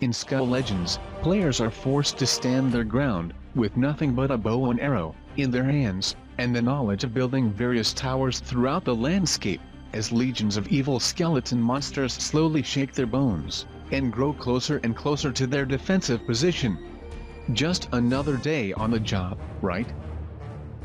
In Skull Legends, players are forced to stand their ground, with nothing but a bow and arrow in their hands, and the knowledge of building various towers throughout the landscape, as legions of evil skeleton monsters slowly shake their bones, and grow closer and closer to their defensive position. Just another day on the job, right?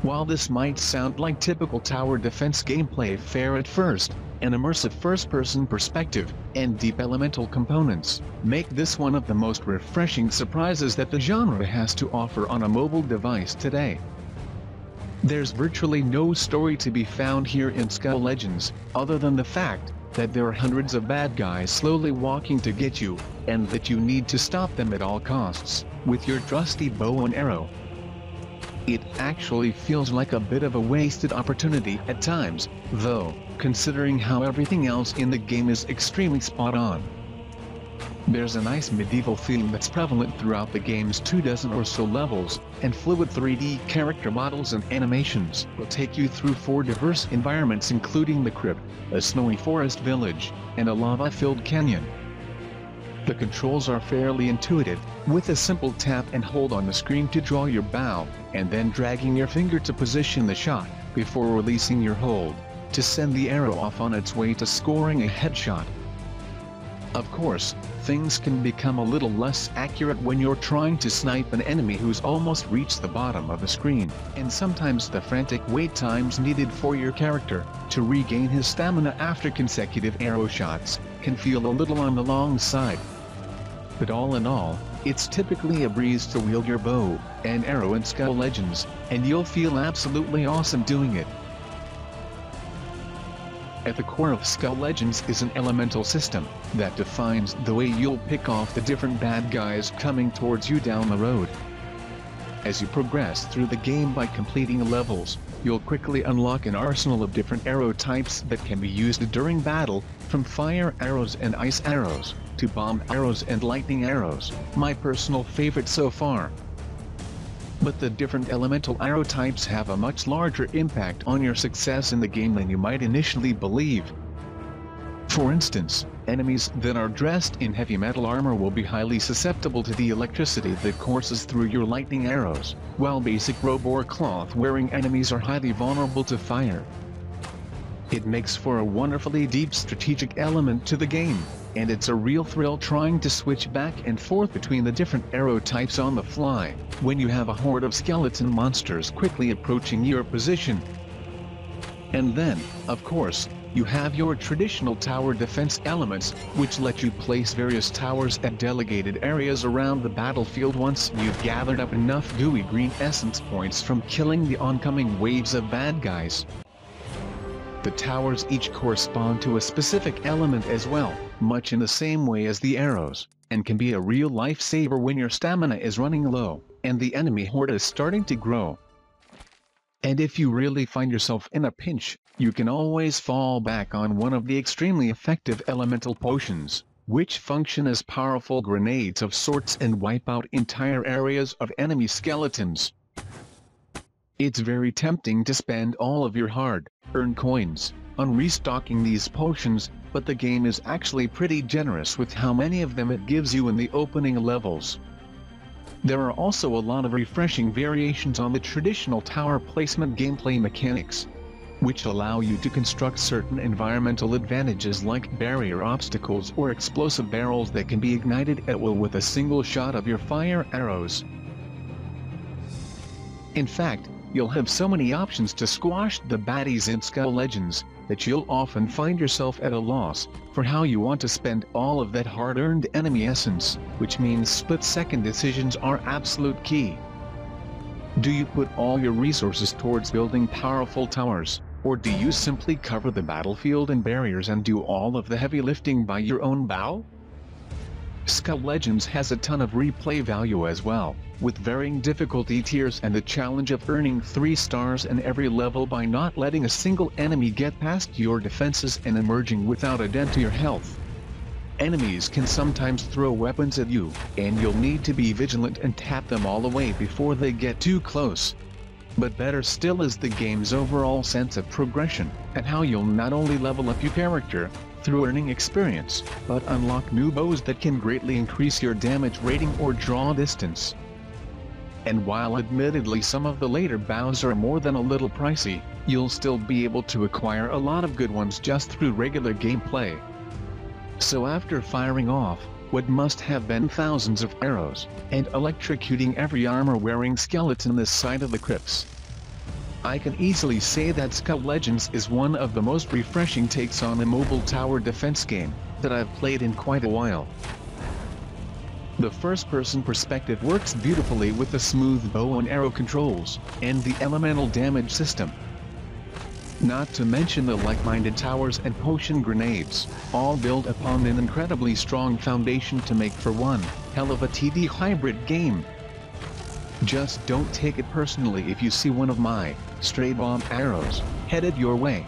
While this might sound like typical tower defense gameplay fare at first, an immersive first-person perspective, and deep elemental components, make this one of the most refreshing surprises that the genre has to offer on a mobile device today. There's virtually no story to be found here in Skull Legends, other than the fact that there are hundreds of bad guys slowly walking to get you, and that you need to stop them at all costs, with your trusty bow and arrow. It actually feels like a bit of a wasted opportunity at times, though, considering how everything else in the game is extremely spot on. There's a nice medieval theme that's prevalent throughout the game's 24 or so levels, and fluid 3D character models and animations will take you through 4 diverse environments including the crypt, a snowy forest village, and a lava-filled canyon. The controls are fairly intuitive, with a simple tap and hold on the screen to draw your bow, and then dragging your finger to position the shot, before releasing your hold, to send the arrow off on its way to scoring a headshot. Of course, things can become a little less accurate when you're trying to snipe an enemy who's almost reached the bottom of the screen, and sometimes the frantic wait times needed for your character to regain his stamina after consecutive arrow shots can feel a little on the long side. But all in all, it's typically a breeze to wield your bow and arrow in Skull Legends, and you'll feel absolutely awesome doing it. At the core of Skull Legends is an elemental system that defines the way you'll pick off the different bad guys coming towards you down the road. As you progress through the game by completing levels, you'll quickly unlock an arsenal of different arrow types that can be used during battle, from fire arrows and ice arrows, to bomb arrows and lightning arrows, my personal favorite so far. But the different elemental arrow types have a much larger impact on your success in the game than you might initially believe. For instance, enemies that are dressed in heavy metal armor will be highly susceptible to the electricity that courses through your lightning arrows, while basic robe or cloth-wearing enemies are highly vulnerable to fire. It makes for a wonderfully deep strategic element to the game, and it's a real thrill trying to switch back and forth between the different arrow types on the fly, when you have a horde of skeleton monsters quickly approaching your position. And then, of course, you have your traditional tower defense elements, which let you place various towers at delegated areas around the battlefield once you've gathered up enough gooey green essence points from killing the oncoming waves of bad guys. The towers each correspond to a specific element as well, much in the same way as the arrows, and can be a real lifesaver when your stamina is running low, and the enemy horde is starting to grow. And if you really find yourself in a pinch, you can always fall back on one of the extremely effective elemental potions, which function as powerful grenades of sorts and wipe out entire areas of enemy skeletons. It's very tempting to spend all of your hard-earned coins on restocking these potions, but the game is actually pretty generous with how many of them it gives you in the opening levels. There are also a lot of refreshing variations on the traditional tower placement gameplay mechanics, which allow you to construct certain environmental advantages like barrier obstacles or explosive barrels that can be ignited at will with a single shot of your fire arrows. In fact, you'll have so many options to squash the baddies in Skull Legends, that you'll often find yourself at a loss for how you want to spend all of that hard-earned enemy essence, which means split-second decisions are absolute key. Do you put all your resources towards building powerful towers, or do you simply cover the battlefield and barriers and do all of the heavy lifting by your own bow? Skull Legends has a ton of replay value as well, with varying difficulty tiers and the challenge of earning 3 stars in every level by not letting a single enemy get past your defenses and emerging without a dent to your health. Enemies can sometimes throw weapons at you, and you'll need to be vigilant and tap them all away before they get too close. But better still is the game's overall sense of progression, and how you'll not only level up your character, through earning experience, but unlock new bows that can greatly increase your damage rating or draw distance. And while admittedly some of the later bows are more than a little pricey, you'll still be able to acquire a lot of good ones just through regular gameplay. So after firing off what must have been thousands of arrows, and electrocuting every armor-wearing skeleton this side of the crypts, I can easily say that Skull Legends is one of the most refreshing takes on a mobile tower defense game that I've played in quite a while. The first-person perspective works beautifully with the smooth bow and arrow controls, and the elemental damage system. Not to mention the like-minded towers and potion grenades, all built upon an incredibly strong foundation to make for one hell of a TD hybrid game. Just don't take it personally if you see one of my stray bomb arrows headed your way.